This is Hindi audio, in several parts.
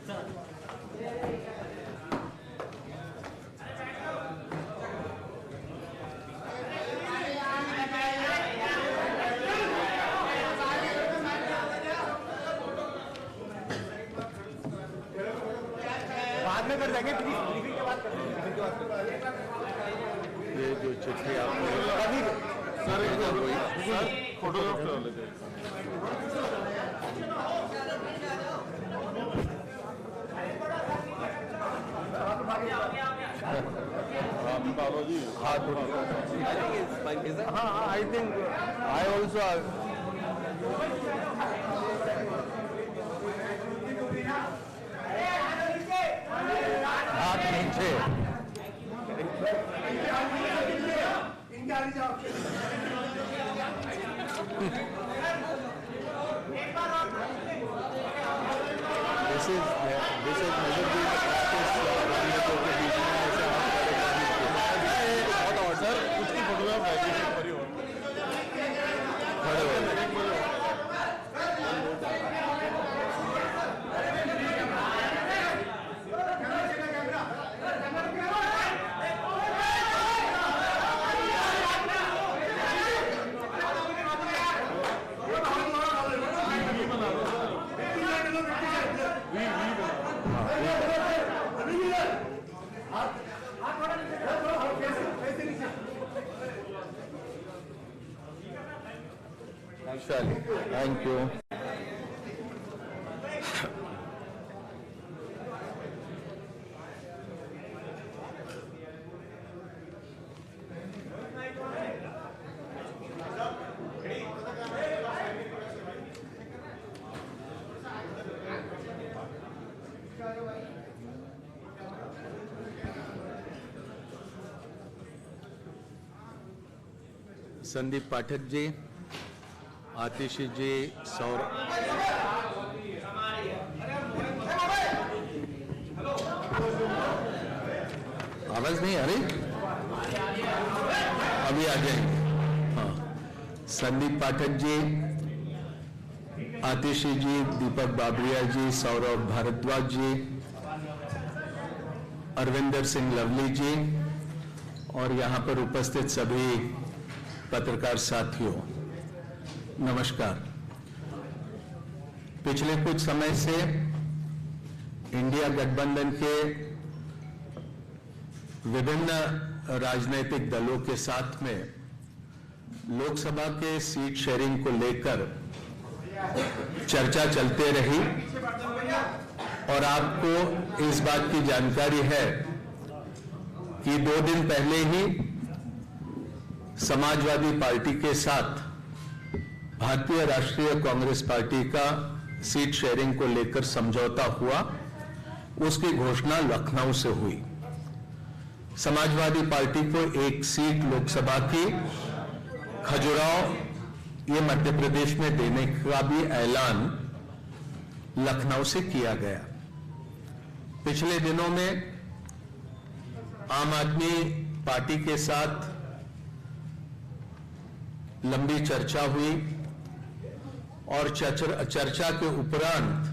बाद में कर देंगे, ब्रीफिंग के बाद कर देंगे। ये जो चिट्ठी आपको सर फोटोग्राफ करा लेते जी हाँ आई थिंक आई ऑल्सो हाथ नीचे this is measured the practice राजनीतियों के बीच में ऐसा और सर उसकी फोटोग्राफ है खड़े हो चलिए थैंक यू। संदीप पाठक जी, आतिशी जी, सौरभ आवाज नहीं आ रही, अभी आ जाएंगे। हाँ, संदीप पाठक जी, आतिशी जी, दीपक बाबरिया जी, सौरभ भारद्वाज जी, अरविंदर सिंह लवली जी और यहां पर उपस्थित सभी पत्रकार साथियों, नमस्कार। पिछले कुछ समय से इंडिया गठबंधन के विभिन्न राजनीतिक दलों के साथ में लोकसभा के सीट शेयरिंग को लेकर चर्चा चलते रही और आपको इस बात की जानकारी है कि 2 दिन पहले ही समाजवादी पार्टी के साथ भारतीय राष्ट्रीय कांग्रेस पार्टी का सीट शेयरिंग को लेकर समझौता हुआ। उसकी घोषणा लखनऊ से हुई। समाजवादी पार्टी को 1 सीट लोकसभा की खजुराहो ये मध्य प्रदेश में देने का भी ऐलान लखनऊ से किया गया। पिछले दिनों में आम आदमी पार्टी के साथ लंबी चर्चा हुई और चर्चा के उपरांत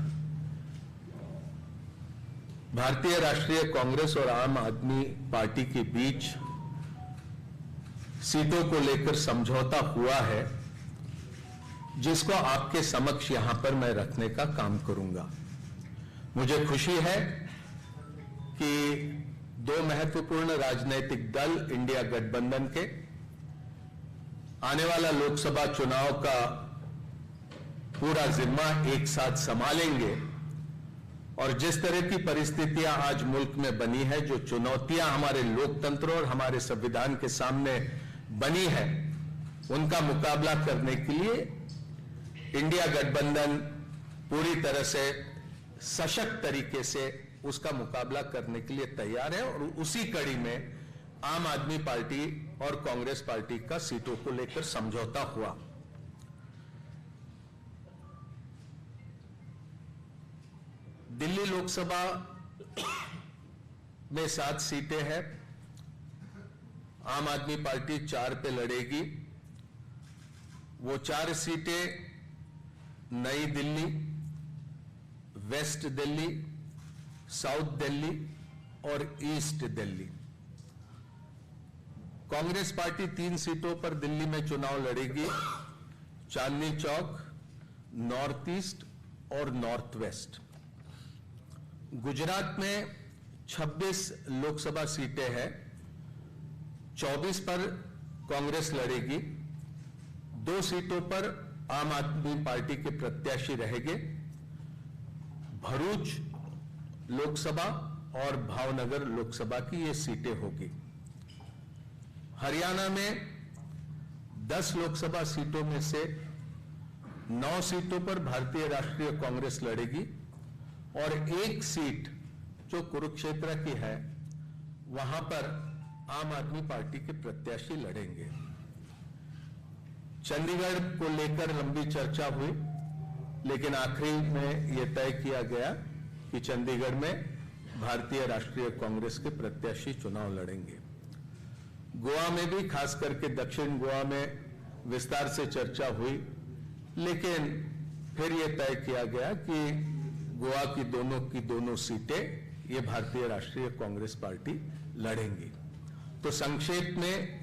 भारतीय राष्ट्रीय कांग्रेस और आम आदमी पार्टी के बीच सीटों को लेकर समझौता हुआ है, जिसको आपके समक्ष यहां पर मैं रखने का काम करूंगा। मुझे खुशी है कि 2 महत्वपूर्ण राजनीतिक दल इंडिया गठबंधन के आने वाला लोकसभा चुनाव का पूरा जिम्मा एक साथ संभालेंगे और जिस तरह की परिस्थितियां आज मुल्क में बनी है, जो चुनौतियां हमारे लोकतंत्र और हमारे संविधान के सामने बनी है, उनका मुकाबला करने के लिए इंडिया गठबंधन पूरी तरह से सशक्त तरीके से उसका मुकाबला करने के लिए तैयार है और उसी कड़ी में आम आदमी पार्टी और कांग्रेस पार्टी का सीटों को लेकर समझौता हुआ। दिल्ली लोकसभा में 7 सीटें हैं। आम आदमी पार्टी 4 पे लड़ेगी। वो 4 सीटें नई दिल्ली, वेस्ट दिल्ली, साउथ दिल्ली और ईस्ट दिल्ली। कांग्रेस पार्टी 3 सीटों पर दिल्ली में चुनाव लड़ेगी, चांदनी चौक, नॉर्थ ईस्ट और नॉर्थ वेस्ट। गुजरात में 26 लोकसभा सीटें हैं, 24 पर कांग्रेस लड़ेगी, 2 सीटों पर आम आदमी पार्टी के प्रत्याशी रहेंगे। भरूच लोकसभा और भावनगर लोकसभा की ये सीटें होगी। हरियाणा में 10 लोकसभा सीटों में से 9 सीटों पर भारतीय राष्ट्रीय कांग्रेस लड़ेगी और 1 सीट जो कुरुक्षेत्र की है वहां पर आम आदमी पार्टी के प्रत्याशी लड़ेंगे। चंडीगढ़ को लेकर लंबी चर्चा हुई, लेकिन आखिरी में यह तय किया गया कि चंडीगढ़ में भारतीय राष्ट्रीय कांग्रेस के प्रत्याशी चुनाव लड़ेंगे। गोवा में भी, खास करके दक्षिण गोवा में विस्तार से चर्चा हुई, लेकिन फिर यह तय किया गया कि गोवा की दोनों सीटें ये भारतीय राष्ट्रीय कांग्रेस पार्टी लड़ेंगी। तो संक्षेप में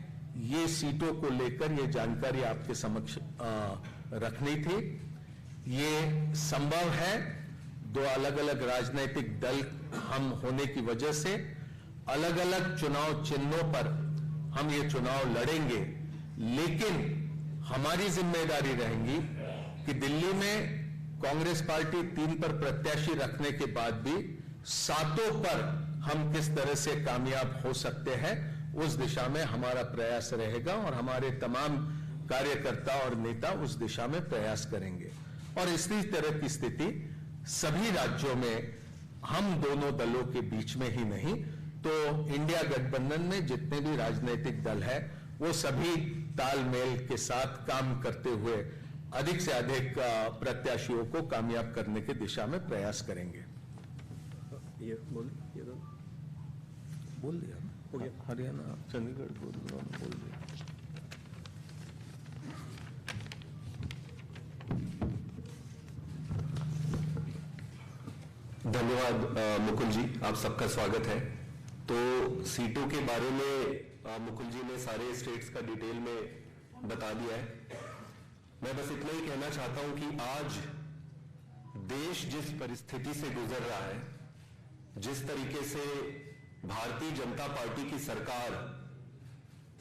ये सीटों को लेकर ये जानकारी आपके समक्ष रखनी थी। ये संभव है, 2 अलग अलग राजनीतिक दल हम होने की वजह से अलग अलग चुनाव चिन्हों पर हम ये चुनाव लड़ेंगे, लेकिन हमारी जिम्मेदारी रहेगी कि दिल्ली में कांग्रेस पार्टी 3 पर प्रत्याशी रखने के बाद भी 7 पर हम किस तरह से कामयाब हो सकते हैं, उस दिशा में हमारा प्रयास रहेगा और हमारे तमाम कार्यकर्ता और नेता उस दिशा में प्रयास करेंगे। और इसी तरह की स्थिति सभी राज्यों में हम दोनों दलों के बीच में ही नहीं, तो इंडिया गठबंधन में जितने भी राजनीतिक दल हैं वो सभी तालमेल के साथ काम करते हुए अधिक से अधिक प्रत्याशियों को कामयाब करने की दिशा में प्रयास करेंगे। ये बोल दिया हो गया। हरियाणा, चंडीगढ़ बोल दिया। धन्यवाद मुकुल जी, आप सबका स्वागत है। तो सीटों के बारे में मुकुल जी ने सारे स्टेट्स का डिटेल में बता दिया है। मैं बस इतना ही कहना चाहता हूं कि आज देश जिस परिस्थिति से गुजर रहा है, जिस तरीके से भारतीय जनता पार्टी की सरकार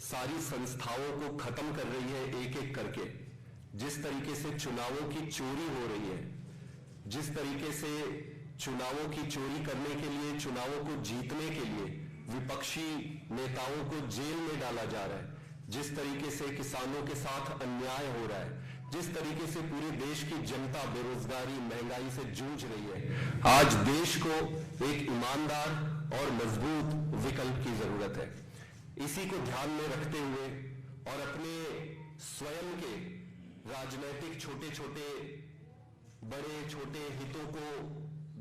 सारी संस्थाओं को खत्म कर रही है एक एक करके, जिस तरीके से चुनावों की चोरी हो रही है, जिस तरीके से चुनावों की चोरी करने के लिए, चुनावों को जीतने के लिए विपक्षी नेताओं को जेल में डाला जा रहा है, जिस तरीके से किसानों के साथ अन्याय हो रहा है, जिस तरीके से पूरे देश की जनता बेरोजगारी, महंगाई से जूझ रही है, आज देश को एक ईमानदार और मजबूत विकल्प की जरूरत है। इसी को ध्यान में रखते हुए और अपने स्वयं के राजनीतिक छोटे छोटे बड़े छोटे हितों को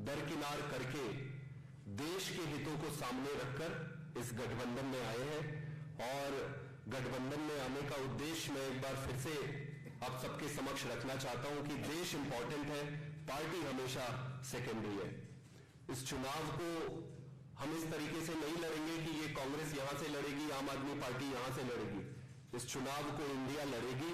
दरकिनार करके देश के हितों को सामने रखकर इस गठबंधन में आए हैं। और गठबंधन में आने का उद्देश्य मैं एक बार फिर से आप सबके समक्ष रखना चाहता हूं कि देश इंपॉर्टेंट है, पार्टी हमेशा सेकेंडरी है। इस चुनाव को हम इस तरीके से नहीं लड़ेंगे कि ये कांग्रेस यहां से लड़ेगी, आम आदमी पार्टी यहां से लड़ेगी। इस चुनाव को इंडिया लड़ेगी।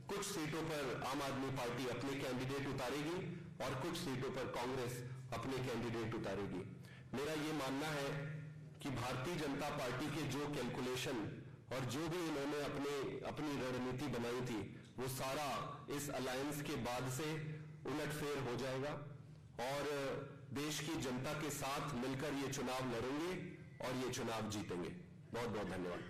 कुछ सीटों पर आम आदमी पार्टी अपने कैंडिडेट उतारेगी और कुछ सीटों पर कांग्रेस अपने कैंडिडेट उतारेगी। मेरा यह मानना है कि भारतीय जनता पार्टी के जो कैलकुलेशन और जो भी इन्होंने अपनी रणनीति बनाई थी, वो सारा इस अलायंस के बाद से उलटफेर हो जाएगा और देश की जनता के साथ मिलकर ये चुनाव लड़ेंगे और ये चुनाव जीतेंगे। बहुत बहुत धन्यवाद।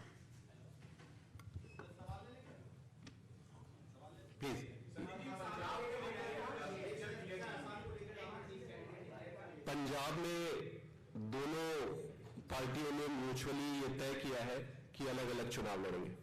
प्लीज। पंजाब में दोनों पार्टियों ने म्यूचुअली ये तय किया है कि अलग अलग चुनाव लड़ेंगे।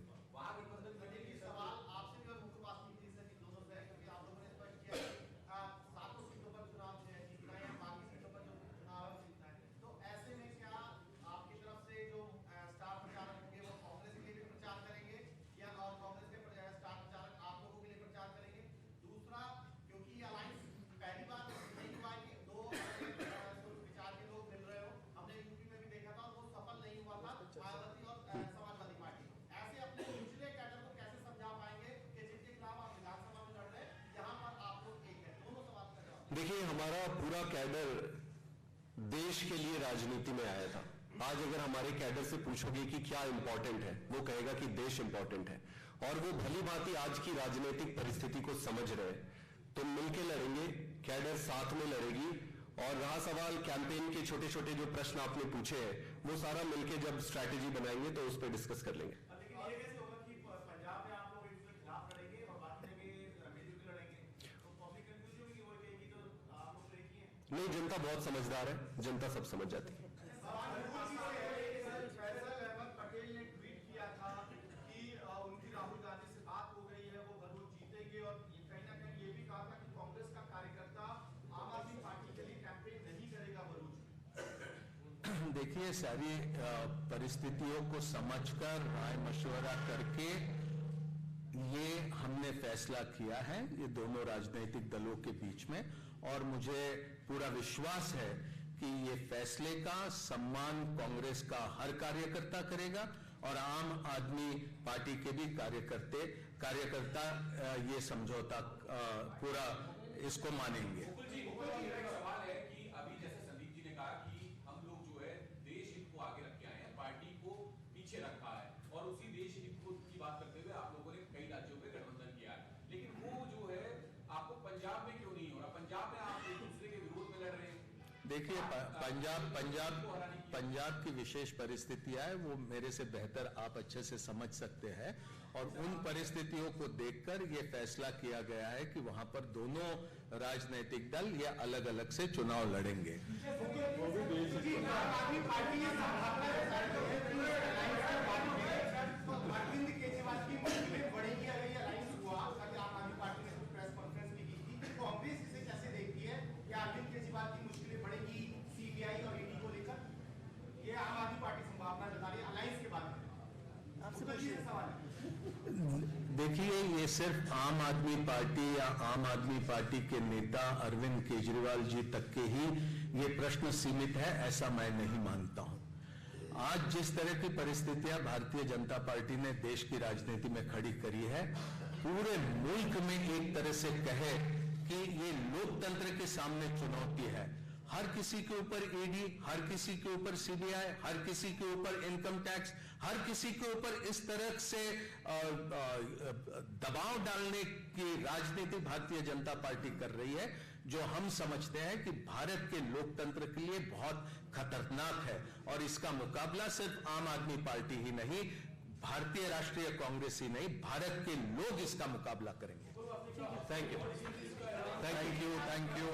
देखिए, हमारा पूरा कैडर देश के लिए राजनीति में आया था। आज अगर हमारे कैडर से पूछोगे कि क्या इंपॉर्टेंट है, वो कहेगा कि देश इंपॉर्टेंट है, और वो भली भांति आज की राजनीतिक परिस्थिति को समझ रहे हैं। तो मिलकर लड़ेंगे, कैडर साथ में लड़ेगी। और रहा सवाल कैंपेन के छोटे छोटे जो प्रश्न आपने पूछे हैं, वो सारा मिलकर जब स्ट्रैटेजी बनाएंगे तो उस पर डिस्कस कर लेंगे। लेकिन ये कैसे होगा कि पंजाब में आप लोग इसके खिलाफ लड़ेंगे और बाकी जगह मिलजुल लड़ेंगे, तो पब्लिक कंफ्यूज होगी, वो कहेगी तो आप लोग एक ही हैं। नहीं, जनता बहुत समझदार है, जनता सब समझ जाती है। फैसल अहमद पटेल ने ट्वीट किया था कि उनकी राहुल गांधी से बात हो गई है, वो भरूच जीतेंगे, और कहीं ना कहीं ये भी कहा था कि कांग्रेस का कार्यकर्ता आम आदमी पार्टी के लिए कैंपेन नहीं करेगा भरूच। देखिए, सारी परिस्थितियों को समझकर राय मशवरा करके ये हमने फैसला किया है, ये दोनों राजनीतिक दलों के बीच में, और मुझे पूरा विश्वास है कि ये फैसले का सम्मान कांग्रेस का हर कार्यकर्ता करेगा और आम आदमी पार्टी के भी कार्यकर्ता ये समझौता पूरा इसको मानेंगे। मुकुल जी, एक सवाल है कि अभी जैसे संदीप जी ने कहा कि हम लोग जो है देश हित को आगे रख के आए हैं, पार्टी को पीछे रखा है, और उसी देश हित की बात करते हुए आप लोगों ने कई राज्यों में गठबंधन किया है, लेकिन वो जो है आपको पंजाब में क्यों नहीं हो रहा? पंजाब में आप एक दूसरे के विरोध में लड़ रहे हैं। देखिए, पंजाब की विशेष परिस्थितियां है, वो मेरे से बेहतर आप अच्छे से समझ सकते हैं, और उन परिस्थितियों को देखकर ये फैसला किया गया है कि वहां पर दोनों राजनीतिक दल ये अलग अलग से चुनाव लड़ेंगे। अरविंद केजरीवाल की मुश्किलें बढ़ेंगी अगर ये अलायंस हुआ। कल आम आदमी पार्टी ने प्रेस कॉन्फ्रेंस भी की थी। कांग्रेस इसे कैसे देखती है कि अरविंद केजरीवाल की मुश्किलें बढ़ेगी सीबीआई और ईडी को लेकर? ये आम आदमी पार्टी संभावना जता रही है अलायंस के बाद। आपसे बच्चे सवाल है। देखिए, ये सिर्फ आम आदमी पार्टी या आम आदमी पार्टी के नेता अरविंद केजरीवाल जी तक के ही ये प्रश्न सीमित है, ऐसा मैं नहीं मानता हूं। आज जिस तरह की परिस्थितियां भारतीय जनता पार्टी ने देश की राजनीति में खड़ी करी है, पूरे मुल्क में एक तरह से कहे कि ये लोकतंत्र के सामने चुनौती है। हर किसी के ऊपर ईडी, हर किसी के ऊपर सीबीआई, हर किसी के ऊपर इनकम टैक्स, हर किसी के ऊपर इस तरह से दबाव डालने की राजनीति भारतीय जनता पार्टी कर रही है, जो हम समझते हैं कि भारत के लोकतंत्र के लिए बहुत खतरनाक है। और इसका मुकाबला सिर्फ आम आदमी पार्टी ही नहीं, भारतीय राष्ट्रीय कांग्रेस ही नहीं, भारत के लोग इसका मुकाबला करेंगे। Thank you, thank you, thank you.